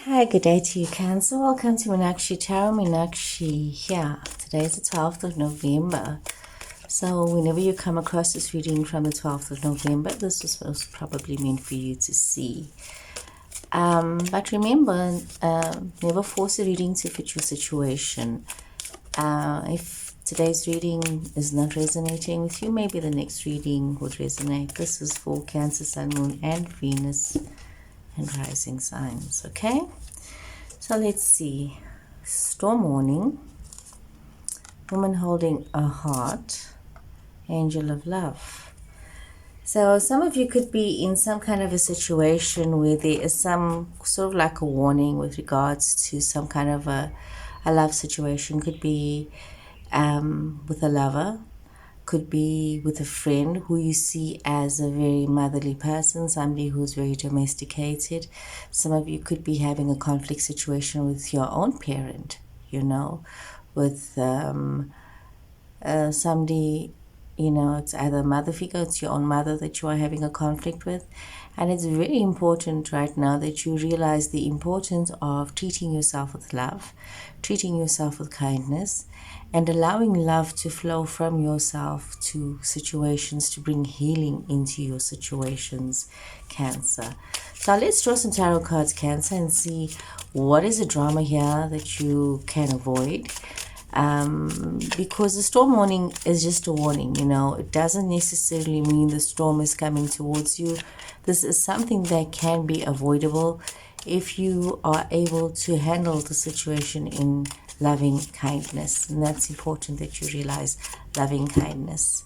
Hi, good day to you, Cancer. Welcome to Meenakshi Tarot. Meenakshi here. Today is the 12th of November. So whenever you come across this reading from the 12th of November, this was probably meant for you to see. But remember, never force a reading to fit your situation. If today's reading is not resonating with you, maybe the next reading would resonate. This is for Cancer, Sun, Moon, and Venus and rising signs, okay? So let's see. Storm warning. Woman holding a heart. Angel of love. So some of you could be in some kind of a situation where there is some sort of like a warning with regards to some kind of a love situation. Could be with a lover. Could be with a friend who you see as a very motherly person, somebody who's very domesticated. Some of you could be having a conflict situation with your own parent, with somebody, it's either a mother figure, it's your own mother that you are having a conflict with. And it's very important right now that you realize the importance of treating yourself with love, treating yourself with kindness, and allowing love to flow from yourself to situations to bring healing into your situations, Cancer. So let's draw some tarot cards, Cancer, and see what is the drama here that you can avoid. Because the storm warning is just a warning, it doesn't necessarily mean the storm is coming towards you. This is something that can be avoidable if you are able to handle the situation in loving kindness. And that's important that you realize loving kindness.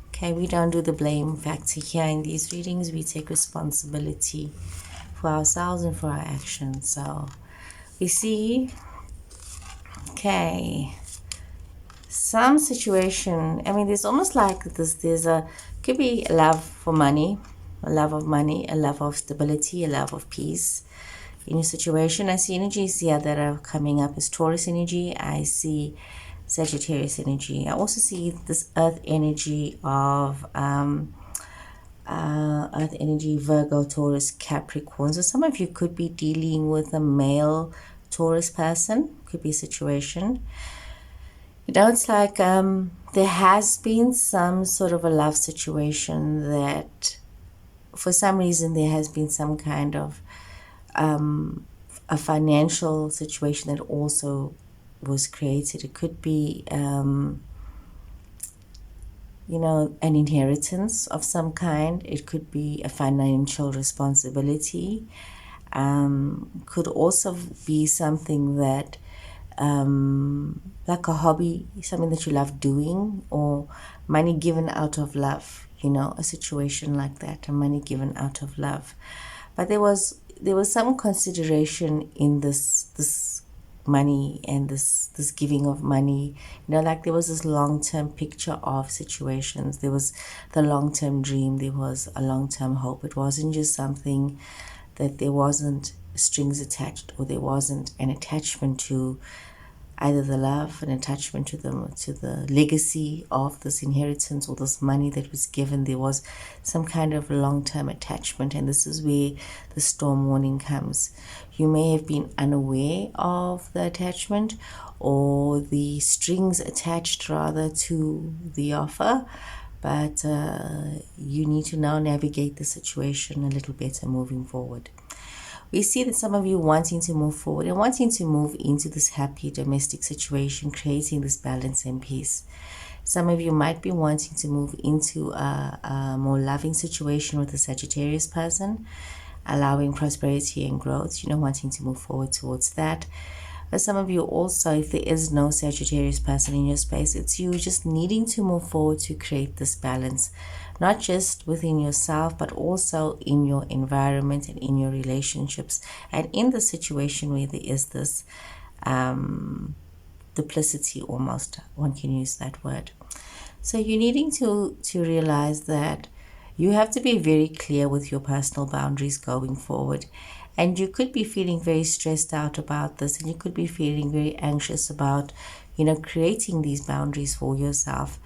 Okay, we don't do the blame factor here in these readings. We take responsibility for ourselves and for our actions. So we see, okay, some situation, there's almost like could be a love for money, a love of money, a love of stability, a love of peace in your situation. I see energies here that are coming up as Taurus energy. I see Sagittarius energy. I also see this earth energy of earth energy, Virgo, Taurus, Capricorn. So some of you could be dealing with a male Taurus person. Could be a situation. It's like there has been some sort of a love situation that for some reason there has been some kind of a financial situation that also was created. It could be, an inheritance of some kind. It could be a financial responsibility. Could also be something that like a hobby, something that you love doing, or money given out of love, a situation like that, money given out of love. But there was some consideration in this money and this giving of money, like there was this long-term picture of situations. There was the long-term dream, there was a long-term hope. It wasn't just something that there wasn't strings attached, or there wasn't an attachment to either the love, an attachment to the legacy of this inheritance or this money that was given. There was some kind of long-term attachment, and this is where the storm warning comes. You may have been unaware of the attachment or the strings attached rather to the offer, but you need to now navigate the situation a little better moving forward. We see that some of you wanting to move forward and wanting to move into this happy domestic situation, creating this balance and peace. Some of you might be wanting to move into a more loving situation with a Sagittarius person, allowing prosperity and growth, wanting to move forward towards that. But some of you also, if there is no Sagittarius person in your space, it's you just needing to move forward to create this balance, not just within yourself, but also in your environment and in your relationships, and in the situation where there is this duplicity almost, one can use that word. So you're needing to realize that you have to be very clear with your personal boundaries going forward. And you could be feeling very stressed out about this, and you could be feeling very anxious about, creating these boundaries for yourself.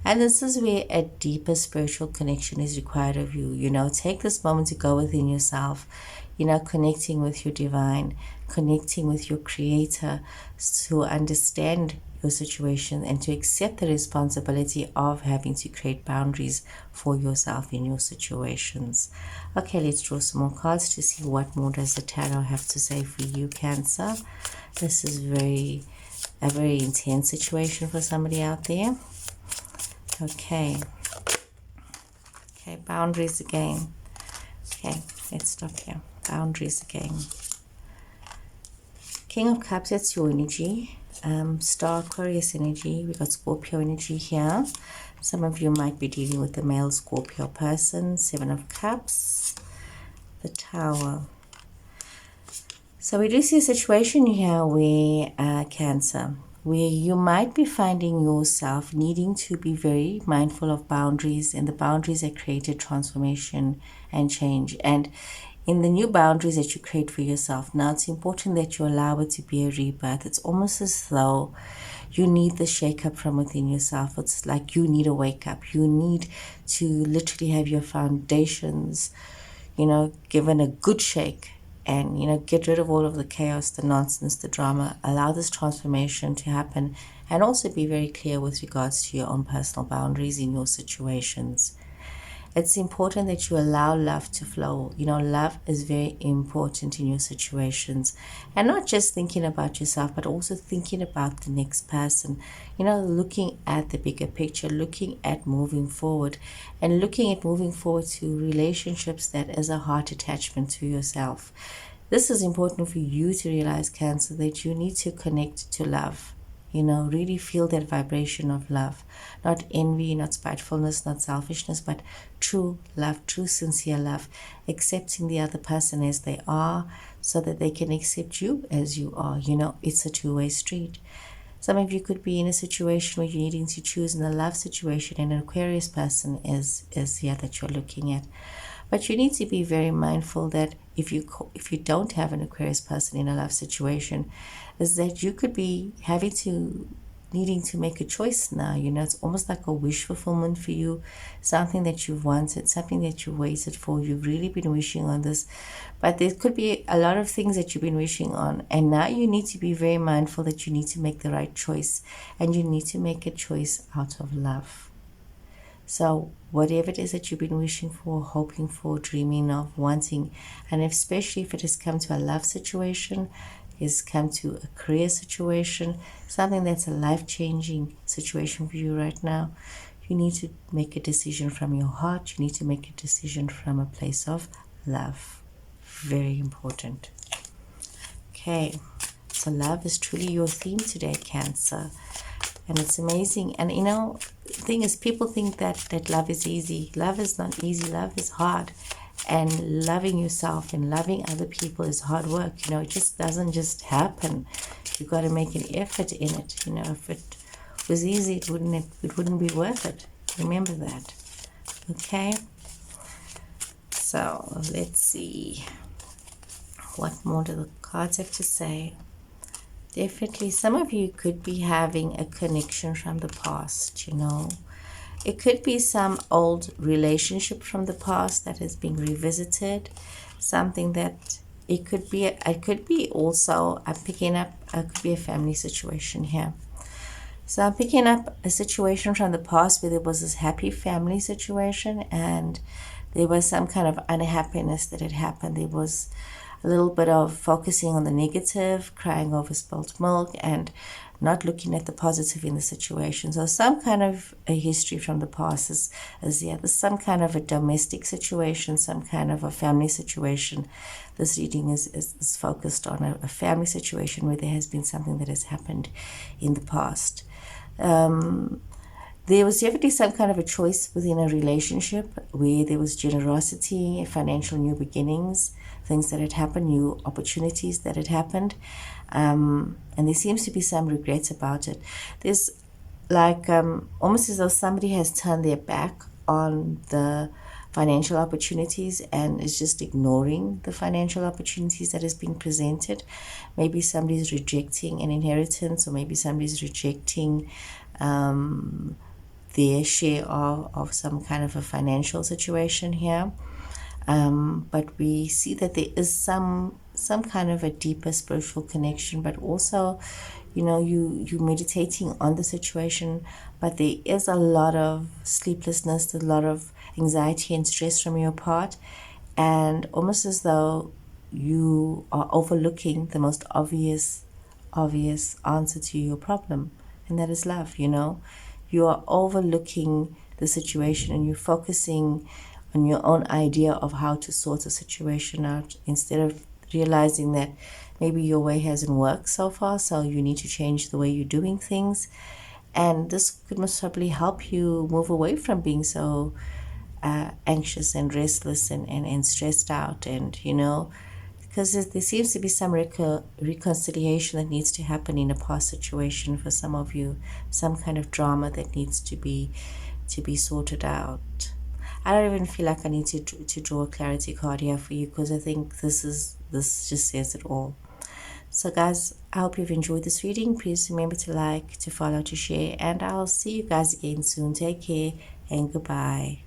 And this is where a deeper spiritual connection is required of you. Take this moment to go within yourself, connecting with your divine, connecting with your creator to understand your situation and to accept the responsibility of having to create boundaries for yourself in your situations. Okay, let's draw some more cards to see what more does the tarot have to say for you, Cancer. This is a very intense situation for somebody out there. Okay, boundaries again. Okay, let's stop here. Boundaries again. King of Cups, that's your energy. Star Aquarius energy. We got Scorpio energy here. Some of you might be dealing with the male Scorpio person. Seven of Cups. The Tower. So we do see a situation here where Cancer, where you might be finding yourself needing to be very mindful of boundaries and the boundaries that created transformation and change. And in the new boundaries that you create for yourself, now it's important that you allow it to be a rebirth. It's almost as though you need the shake-up from within yourself. It's like you need a wake-up. You need to literally have your foundations, given a good shake. And, get rid of all of the chaos, the nonsense, the drama. Allow this transformation to happen. And also be very clear with regards to your own personal boundaries in your situations. It's important that you allow love to flow. Love is very important in your situations. And not just thinking about yourself, but also thinking about the next person. Looking at the bigger picture, looking at moving forward, and looking at moving forward to relationships that is a heart attachment to yourself. This is important for you to realize, Cancer, that you need to connect to love. Really feel that vibration of love. Not envy, not spitefulness, not selfishness, but true love, true sincere love. Accepting the other person as they are so that they can accept you as you are. It's a two-way street. Some of you could be in a situation where you're needing to choose in a love situation, and an Aquarius person is here that you're looking at. But you need to be very mindful that if you don't have an Aquarius person in a love situation, is that you could be needing to make a choice now. It's almost like a wish fulfillment for you, something that you've wanted, something that you waited for. You've really been wishing on this, but there could be a lot of things that you've been wishing on, and now you need to be very mindful that you need to make the right choice, and you need to make a choice out of love. So whatever it is that you've been wishing for, hoping for, dreaming of, wanting, and especially if it has come to a love situation, has come to a career situation, something that's a life-changing situation for you right now, you need to make a decision from your heart. You need to make a decision from a place of love. Very important. Okay, so love is truly your theme today, Cancer. And it's amazing. And the thing is, people think that love is easy. Love is not easy. Love is hard. And loving yourself and loving other people is hard work. It just doesn't just happen. You've got to make an effort in it. If it was easy, it wouldn't be worth it. Remember that. Okay? So let's see. What more do the cards have to say? Definitely, some of you could be having a connection from the past, It could be some old relationship from the past that is being revisited. Something that it could be also, I'm picking up, it could be a family situation here. So I'm picking up a situation from the past where there was this happy family situation and there was some kind of unhappiness that had happened. There was a little bit of focusing on the negative, crying over spilt milk, and not looking at the positive in the situation. So some kind of a history from the past is there's some kind of a domestic situation, some kind of a family situation. This reading is focused on a family situation where there has been something that has happened in the past. There was definitely some kind of a choice within a relationship where there was generosity, financial new beginnings, things that had happened, new opportunities that had happened. And there seems to be some regrets about it. There's like almost as though somebody has turned their back on the financial opportunities and is just ignoring the financial opportunities that is being presented. Maybe somebody's rejecting an inheritance, or maybe somebody's rejecting their share of some kind of a financial situation here. But we see that there is some kind of a deeper spiritual connection, but also, you meditating on the situation, but there is a lot of sleeplessness, a lot of anxiety and stress from your part, and almost as though you are overlooking the most obvious answer to your problem, and that is love. You are overlooking the situation and you're focusing on your own idea of how to sort a situation out, instead of realizing that maybe your way hasn't worked so far, so you need to change the way you're doing things. And this could most probably help you move away from being so anxious and restless and stressed out. And because there seems to be some reconciliation that needs to happen in a past situation for some of you, some kind of drama that needs to be sorted out. I don't even feel like I need to draw a clarity card here for you, because I think this just says it all. So guys, I hope you've enjoyed this reading. Please remember to like, to follow, to share, and I'll see you guys again soon. Take care and goodbye.